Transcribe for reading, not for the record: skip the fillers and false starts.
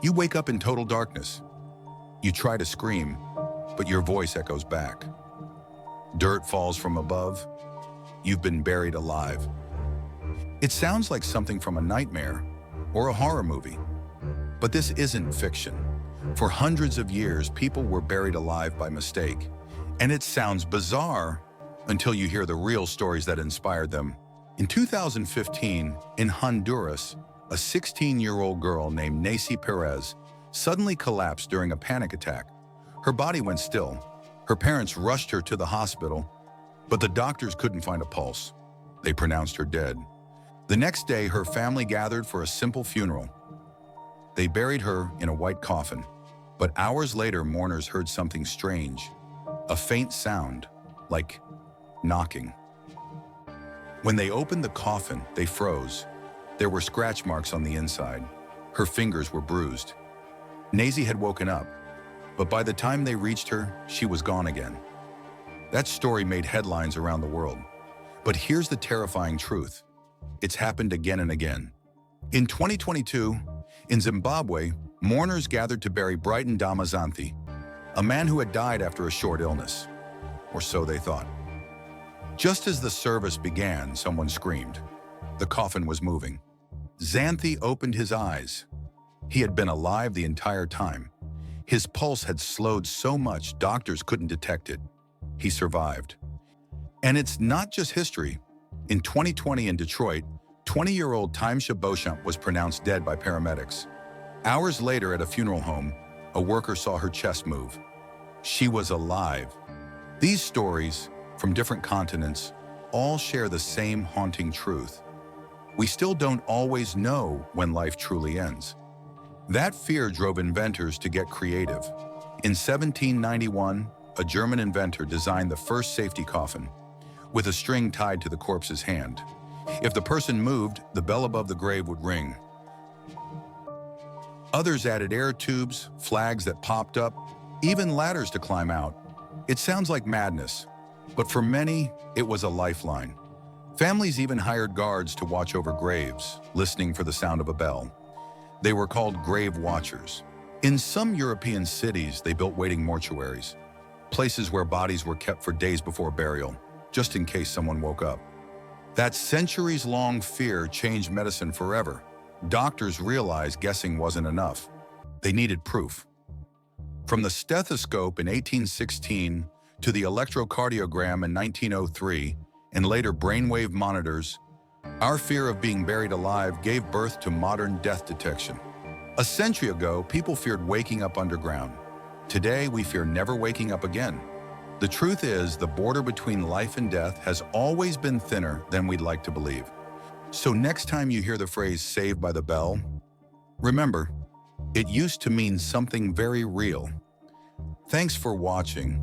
You wake up in total darkness. You try to scream, but your voice echoes back. Dirt falls from above. You've been buried alive. It sounds like something from a nightmare or a horror movie. But this isn't fiction. For hundreds of years, people were buried alive by mistake. And it sounds bizarre until you hear the real stories that inspired them. In 2015, in Honduras, a 16-year-old girl named Nancy Perez suddenly collapsed during a panic attack. Her body went still. Her parents rushed her to the hospital, but the doctors couldn't find a pulse. They pronounced her dead. The next day, her family gathered for a simple funeral. They buried her in a white coffin, but hours later, mourners heard something strange, a faint sound, like knocking. When they opened the coffin, they froze. There were scratch marks on the inside. Her fingers were bruised. Nancy had woken up, but by the time they reached her, she was gone again. That story made headlines around the world. But here's the terrifying truth. It's happened again and again. In 2022, in Zimbabwe, mourners gathered to bury Brighton Damazanthi, a man who had died after a short illness, or so they thought. Just as the service began, someone screamed. The coffin was moving. Xanthi opened his eyes. He had been alive the entire time. His pulse had slowed so much doctors couldn't detect it. He survived. And it's not just history. In 2020 in Detroit, 20-year-old Timesha Beauchamp was pronounced dead by paramedics. Hours later at a funeral home, a worker saw her chest move. She was alive. These stories, from different continents, all share the same haunting truth. We still don't always know when life truly ends. That fear drove inventors to get creative. In 1791, a German inventor designed the first safety coffin, with a string tied to the corpse's hand. If the person moved, the bell above the grave would ring. Others added air tubes, flags that popped up, even ladders to climb out. It sounds like madness, but for many, it was a lifeline. Families even hired guards to watch over graves, listening for the sound of a bell. They were called grave watchers. In some European cities, they built waiting mortuaries, places where bodies were kept for days before burial, just in case someone woke up. That centuries-long fear changed medicine forever. Doctors realized guessing wasn't enough. They needed proof. From the stethoscope in 1816 to the electrocardiogram in 1903, and later brainwave monitors, our fear of being buried alive gave birth to modern death detection. A century ago, people feared waking up underground. Today, we fear never waking up again. The truth is, the border between life and death has always been thinner than we'd like to believe. So next time you hear the phrase "saved by the bell," remember, it used to mean something very real. Thanks for watching.